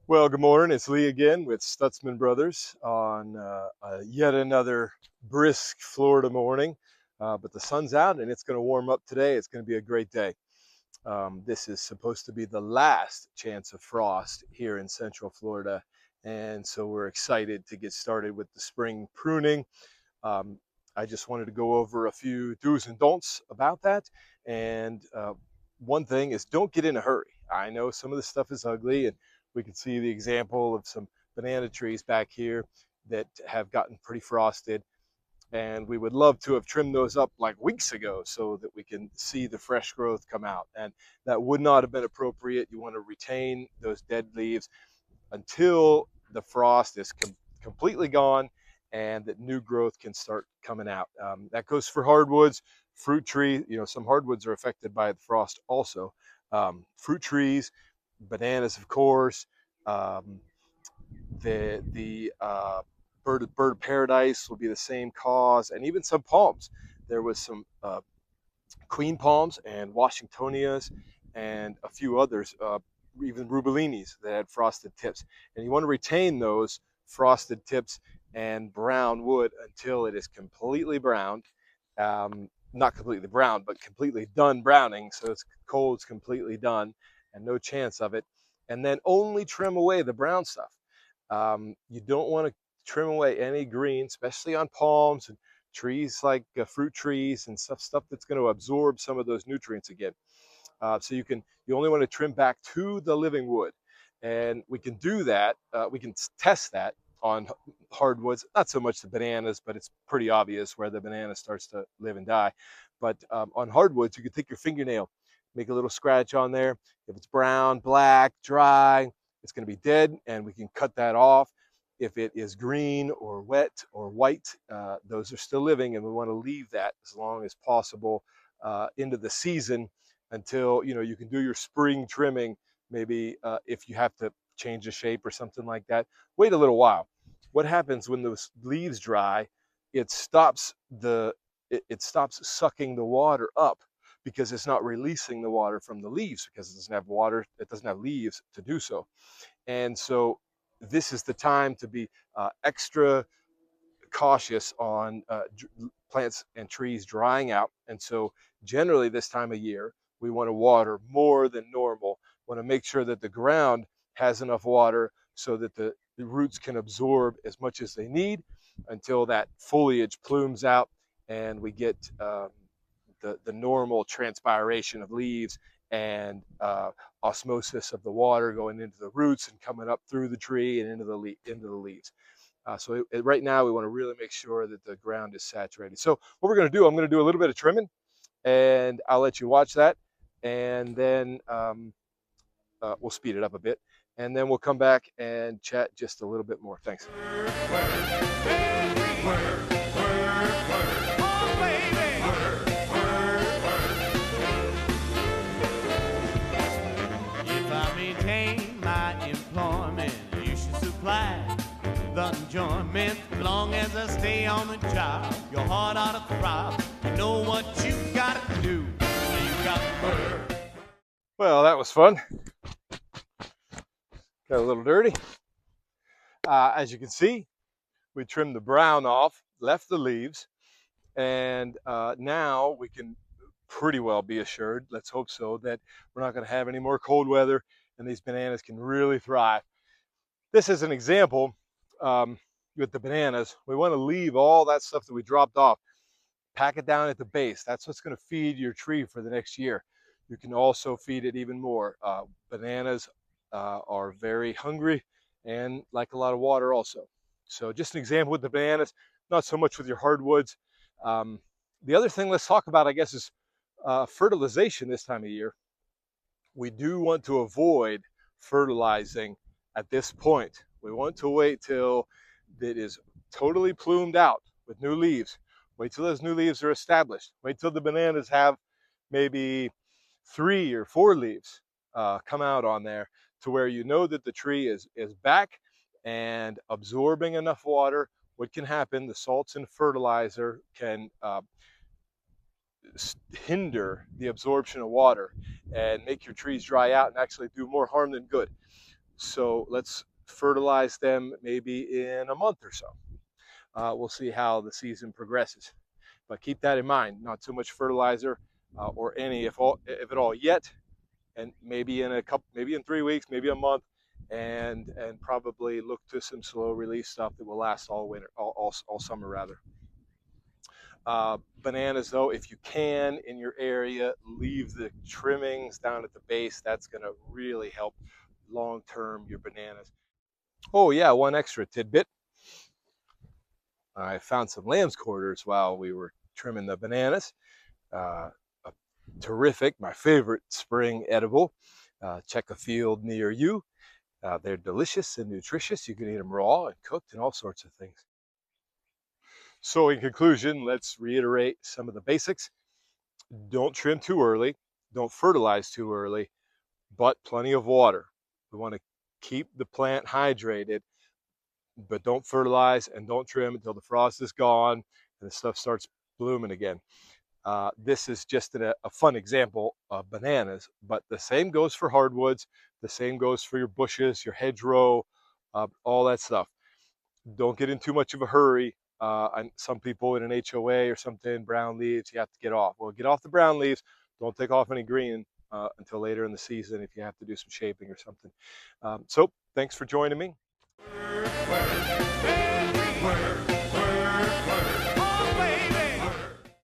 Well, good morning. It's Lee again with Stutzman Brothers on yet another brisk Florida morning. But the sun's out and it's going to warm up today. It's going to be a great day. This is supposed to be the last chance of frost here in Central Florida. And so we're excited to get started with the spring pruning. Um, I just wanted to go over a few do's and don'ts about that. And one thing is don't get in a hurry. I know some of this stuff is ugly, and we can see the example of some banana trees back here that have gotten pretty frosted. And we would love to have trimmed those up like weeks ago so that we can see the fresh growth come out. And that would not have been appropriate. You want to retain those dead leaves until the frost is completely gone and that new growth can start coming out. That goes for hardwoods, fruit trees. You know, some hardwoods are affected by the frost also. Fruit trees, bananas, of course. Um, the bird of paradise will be the same cause, and even some palms. There was some queen palms and Washingtonias and a few others, even rubellinis that had frosted tips. And you want to retain those frosted tips and brown wood until it is completely browned. Not completely brown, but completely done browning. So it's cold, it's completely done, and no chance of it. And then only trim away the brown stuff. You don't want to trim away any green, especially on palms and trees like fruit trees and stuff that's going to absorb some of those nutrients again. So you only want to trim back to the living wood, and we can do that. We can test that on hardwoods, not so much the bananas, but it's pretty obvious where the banana starts to live and die. But on hardwoods, you can take your fingernail, make a little scratch on there. If it's brown, black, dry, it's going to be dead, and we can cut that off. If it is green or wet or white, those are still living, and we want to leave that as long as possible into the season until you can do your spring trimming. Maybe if you have to change the shape or something like that, wait a little while. What happens when those leaves dry? It stops it stops sucking the water up because it's not releasing the water from the leaves because it doesn't have water, it doesn't have leaves to do so. And so this is the time to be extra cautious on plants and trees drying out. And so generally this time of year, we want to water more than normal. We want to make sure that the ground has enough water so that the roots can absorb as much as they need until that foliage plumes out and we get the normal transpiration of leaves and osmosis of the water going into the roots and coming up through the tree and into the leaves. Right now, we want to really make sure that the ground is saturated. So what we're going to do, I'm going to do a little bit of trimming, and I'll let you watch that, and then we'll speed it up a bit, and then we'll come back and chat just a little bit more. Thanks. If I maintain my employment, you should supply the enjoyment. As long as I stay on the job, your heart ought to throb. You know what you gotta do. You got work. Well, that was fun. Got a little dirty. As you can see, we trimmed the brown off, left the leaves, and now we can pretty well be assured, let's hope so, that we're not going to have any more cold weather and these bananas can really thrive. This is an example with the bananas. We want to leave all that stuff that we dropped off, pack it down at the base. That's what's going to feed your tree for the next year. You can also feed it even more. Bananas are very hungry and like a lot of water also. So just an example with the bananas, not so much with your hardwoods. The other thing let's talk about, I guess, is fertilization this time of year. We do want to avoid fertilizing at this point. We want to wait till it is totally plumed out with new leaves. Wait till those new leaves are established. Wait till the bananas have maybe 3 or 4 leaves come out on there to where you know that the tree is back and absorbing enough water. What can happen? The salts and fertilizer can hinder the absorption of water and make your trees dry out and actually do more harm than good. So let's fertilize them maybe in a month or so. We'll see how the season progresses. But keep that in mind, not too much fertilizer or any, if at all, yet, and maybe in a couple, maybe in 3 weeks, maybe a month, and probably look to some slow release stuff that will last all winter, all summer rather. Bananas, though, if you can in your area, leave the trimmings down at the base. That's going to really help long term your bananas. Oh yeah, one extra tidbit. I found some lamb's quarters while we were trimming the bananas. A terrific, my favorite spring edible. Check a field near you. They're delicious and nutritious. You can eat them raw and cooked and all sorts of things. So, in conclusion, let's reiterate some of the basics. Don't trim too early. Don't fertilize too early, but plenty of water. We want to keep the plant hydrated, but don't fertilize and don't trim until the frost is gone and the stuff starts blooming again. This is just a fun example of bananas, but the same goes for hardwoods. The same goes for your bushes, your hedgerow, all that stuff. Don't get in too much of a hurry. And some people in an HOA or something, brown leaves, you have to get off. Well, get off the brown leaves. Don't take off any green until later in the season if you have to do some shaping or something. So thanks for joining me. Word, word, word, word, word. Oh, baby.